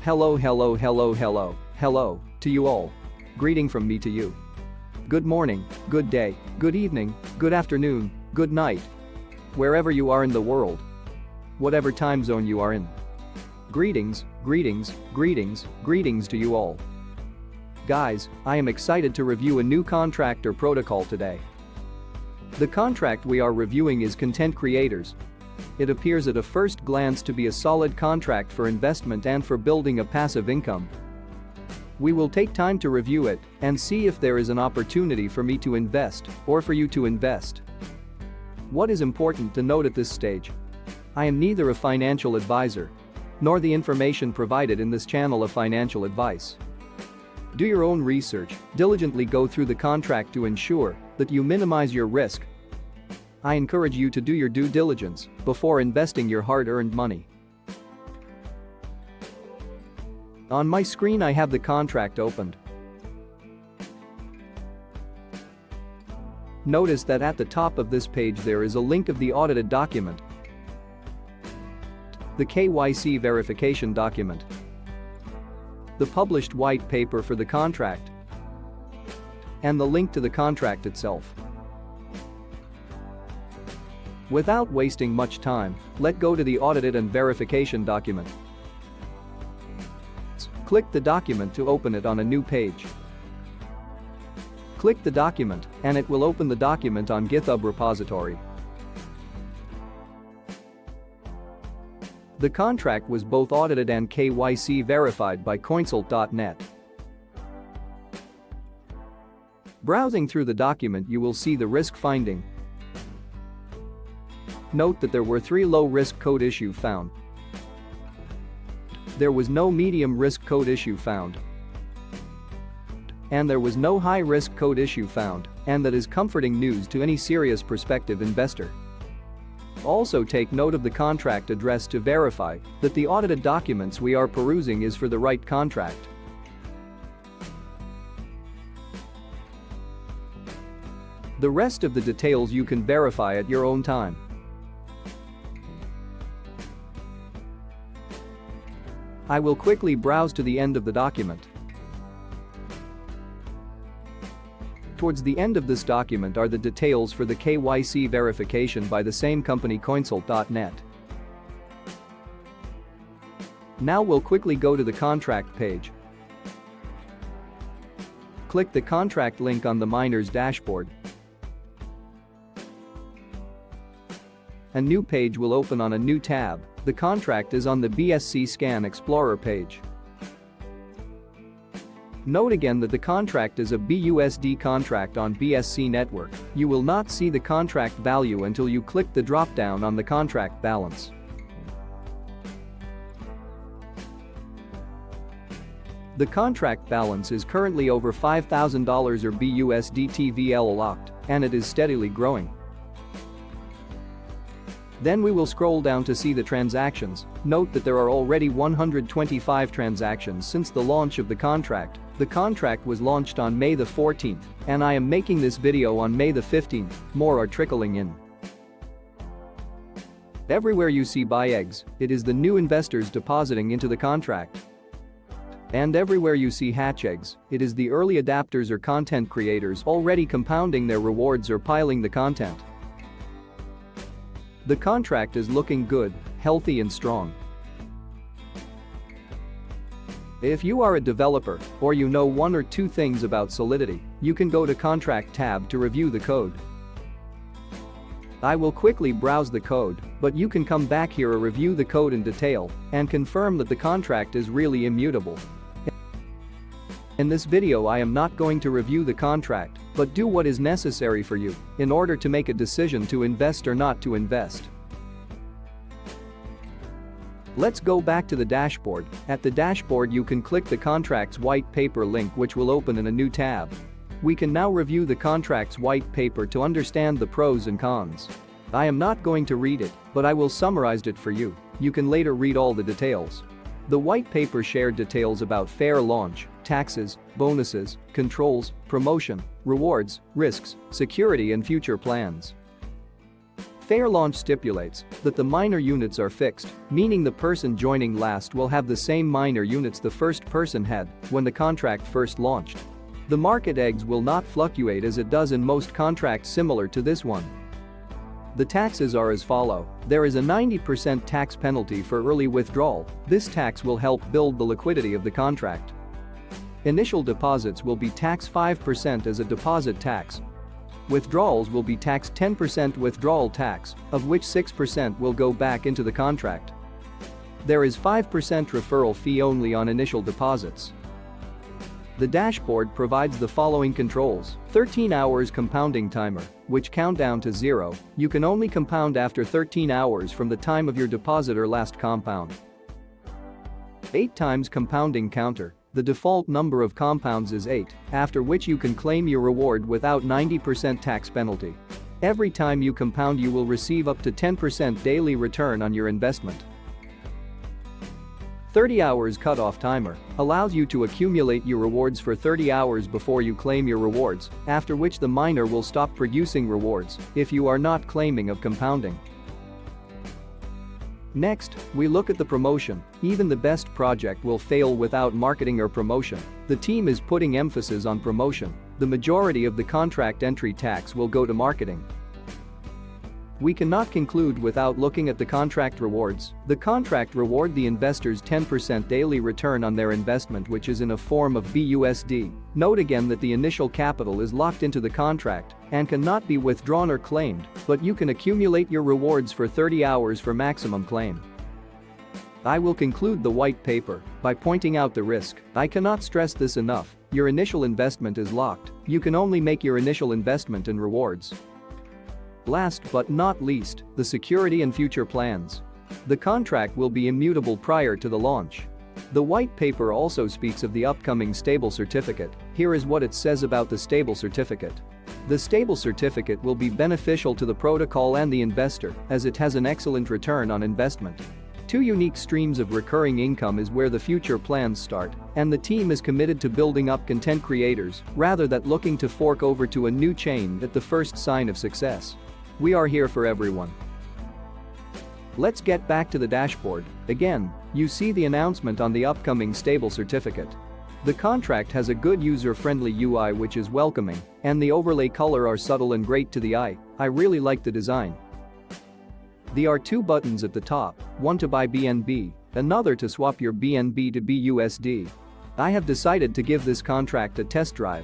Hello to you all. Greeting from me to you. Good morning, good day, good evening, good afternoon, good night. Wherever you are in the world. Whatever time zone you are in. Greetings to you all. Guys, I am excited to review a new contract or protocol today. The contract we are reviewing is content creators. It appears at a first glance to be a solid contract for investment and for building a passive income. We will take time to review it and see if there is an opportunity for me to invest or for you to invest. What is important to note at this stage? I am neither a financial advisor nor the information provided in this channel of financial advice. Do your own research, diligently go through the contract to ensure that you minimize your risk. I encourage you to do your due diligence before investing your hard-earned money. On my screen I have the contract opened. Notice that at the top of this page there is a link of the audited document, the KYC verification document, the published white paper for the contract, and the link to the contract itself. Without wasting much time, let's go to the audited and verification document. Click the document to open it on a new page. Click the document and it will open the document on GitHub repository. The contract was both audited and KYC verified by Coinsult.net. Browsing through the document you will see the risk finding. Note that there were 3 low-risk code issue found. There was no medium risk code issue found. And there was no high-risk code issue found, and that is comforting news to any serious prospective investor. Also take note of the contract address to verify that the audited documents we are perusing is for the right contract. The rest of the details you can verify at your own time. I will quickly browse to the end of the document. Towards the end of this document are the details for the KYC verification by the same company Coinsult.net. Now we'll quickly go to the contract page. Click the contract link on the miner's dashboard. A new page will open on a new tab. The contract is on the BSC Scan Explorer page. Note again that the contract is a BUSD contract on BSC network. You will not see the contract value until you click the drop-down on the contract balance. The contract balance is currently over $5,000 or BUSD TVL locked, and it is steadily growing. Then we will scroll down to see the transactions. Note that there are already 125 transactions since the launch of the contract. The contract was launched on May the 14th, and I am making this video on May the 15th. More are trickling in. Everywhere you see buy eggs, it is the new investors depositing into the contract. And everywhere you see hatch eggs, it is the early adapters or content creators already compounding their rewards or piling the content. The contract is looking good, healthy and strong. If you are a developer or you know 1 or 2 things about Solidity, you can go to Contract tab to review the code. I will quickly browse the code, but you can come back here or review the code in detail and confirm that the contract is really immutable. In this video I am not going to review the contract, but do what is necessary for you in order to make a decision to invest or not to invest. Let's go back to the dashboard. At the dashboard you can click the contract's white paper link which will open in a new tab. We can now review the contract's white paper to understand the pros and cons. I am not going to read it, but I will summarize it for you. You can later read all the details. The white paper shared details about fair launch, taxes, bonuses, controls, promotion, rewards, risks, security and future plans. Fair launch stipulates that the minor units are fixed, meaning the person joining last will have the same minor units the first person had when the contract first launched. The market eggs will not fluctuate as it does in most contracts similar to this one. The taxes are as follow. There is a 90% tax penalty for early withdrawal. This tax will help build the liquidity of the contract. Initial deposits will be taxed 5% as a deposit tax. Withdrawals will be taxed 10% withdrawal tax, of which 6% will go back into the contract. There is 5% referral fee only on initial deposits. The dashboard provides the following controls: 13 hours compounding timer, which count down to 0. You can only compound after 13 hours from the time of your deposit or last compound. 8 times compounding counter. The default number of compounds is 8, after which you can claim your reward without 90% tax penalty. Every time you compound you will receive up to 10% daily return on your investment. 30 hours cutoff timer allows you to accumulate your rewards for 30 hours before you claim your rewards, after which the miner will stop producing rewards if you are not claiming of compounding. Next, we look at the promotion. Even the best project will fail without marketing or promotion. The team is putting emphasis on promotion. The majority of the contract entry tax will go to marketing. We cannot conclude without looking at the contract rewards. The contract reward the investors 10% daily return on their investment, which is in a form of BUSD. Note again that the initial capital is locked into the contract and cannot be withdrawn or claimed, but you can accumulate your rewards for 30 hours for maximum claim. I will conclude the white paper by pointing out the risk. I cannot stress this enough. Your initial investment is locked. You can only make your initial investment and rewards. Last but not least, the security and future plans. The contract will be immutable prior to the launch. The white paper also speaks of the upcoming stable certificate. Here is what it says about the stable certificate. The stable certificate will be beneficial to the protocol and the investor, as it has an excellent return on investment. 2 unique streams of recurring income is where the future plans start, and the team is committed to building up content creators rather than looking to fork over to a new chain at the first sign of success. We are here for everyone. Let's get back to the dashboard. Again, you see the announcement on the upcoming stable certificate. The contract has a good user-friendly UI which is welcoming, and the overlay color are subtle and great to the eye. I really like the design. There are 2 buttons at the top, one to buy BNB, another to swap your BNB to BUSD. I have decided to give this contract a test drive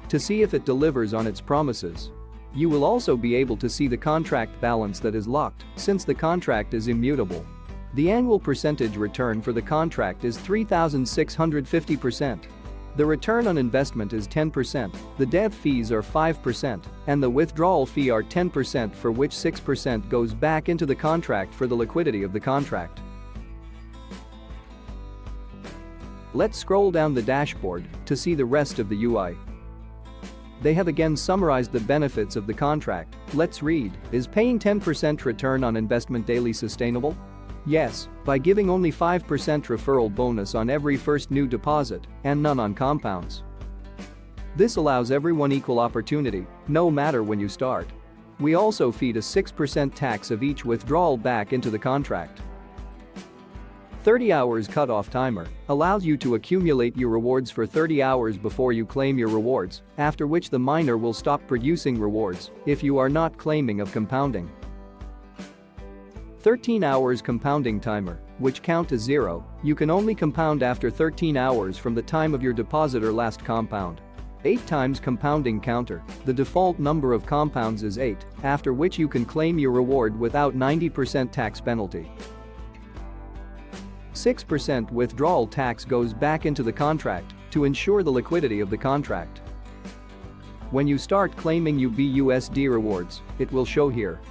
to see if it delivers on its promises. You will also be able to see the contract balance that is locked, since the contract is immutable. The annual percentage return for the contract is 3,650%. The return on investment is 10%, the dev fees are 5%, and the withdrawal fee are 10%, for which 6% goes back into the contract for the liquidity of the contract. Let's scroll down the dashboard to see the rest of the UI. They have again summarized the benefits of the contract. Let's read. Is paying 10% return on investment daily sustainable? Yes, by giving only 5% referral bonus on every first new deposit and none on compounds. This allows everyone equal opportunity, no matter when you start. We also feed a 6% tax of each withdrawal back into the contract. 30 hours cutoff timer allows you to accumulate your rewards for 30 hours before you claim your rewards, after which the miner will stop producing rewards if you are not claiming of compounding. 13 hours compounding timer, which count to 0, you can only compound after 13 hours from the time of your deposit or last compound. 8 times compounding counter, the default number of compounds is 8, after which you can claim your reward without 90% tax penalty. 6% withdrawal tax goes back into the contract to ensure the liquidity of the contract. When you start claiming BUSD rewards, it will show here.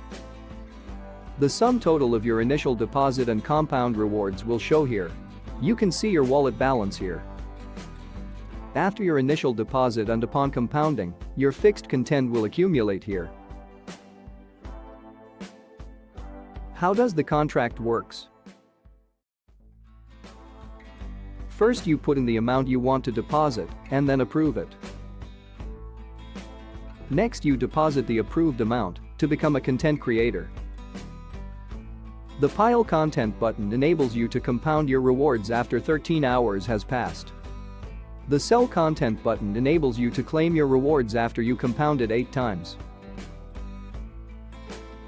The sum total of your initial deposit and compound rewards will show here. You can see your wallet balance here. After your initial deposit and upon compounding, your fixed content will accumulate here. How does the contract works? First you put in the amount you want to deposit and then approve it. Next you deposit the approved amount to become a content creator. The Pile Content button enables you to compound your rewards after 13 hours has passed. The Sell Content button enables you to claim your rewards after you compounded 8 times.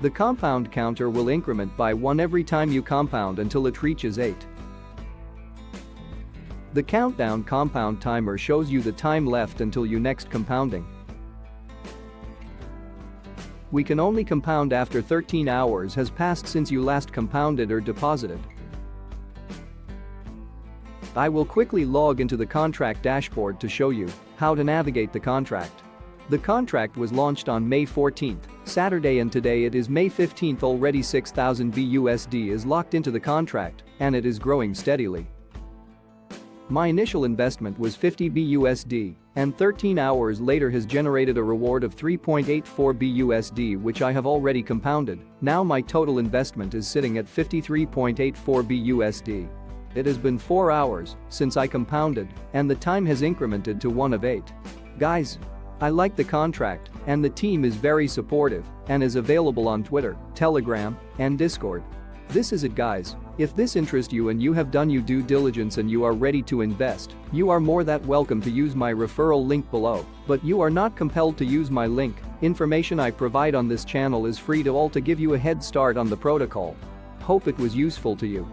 The compound counter will increment by 1 every time you compound until it reaches 8. The countdown compound timer shows you the time left until you next compounding. We can only compound after 13 hours has passed since you last compounded or deposited. I will quickly log into the contract dashboard to show you how to navigate the contract. The contract was launched on May 14th, Saturday, and today it is May 15th. Already 6,000 BUSD is locked into the contract, and it is growing steadily. My initial investment was 50 BUSD, and 13 hours later has generated a reward of 3.84 BUSD, which I have already compounded. Now my total investment is sitting at 53.84 BUSD. It has been 4 hours since I compounded, and the time has incremented to 1 of 8. Guys, I like the contract, and the team is very supportive and is available on Twitter, Telegram, and Discord. This is it, guys. If this interests you and you have done your due diligence and you are ready to invest, you are more than welcome to use my referral link below, but you are not compelled to use my link. Information I provide on this channel is free to all to give you a head start on the protocol. Hope it was useful to you.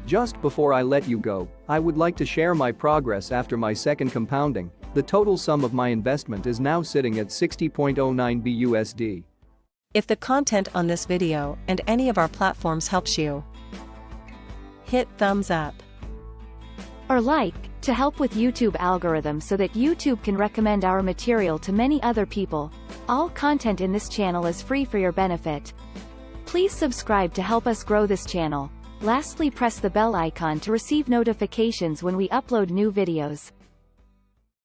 Just before I let you go, I would like to share my progress after my second compounding. The total sum of my investment is now sitting at 60.09 BUSD. If the content on this video and any of our platforms helps you, hit thumbs up or like to help with YouTube algorithm so that YouTube can recommend our material to many other people. All content in this channel is free for your benefit. Please subscribe to help us grow this channel. Lastly, press the bell icon to receive notifications when we upload new videos.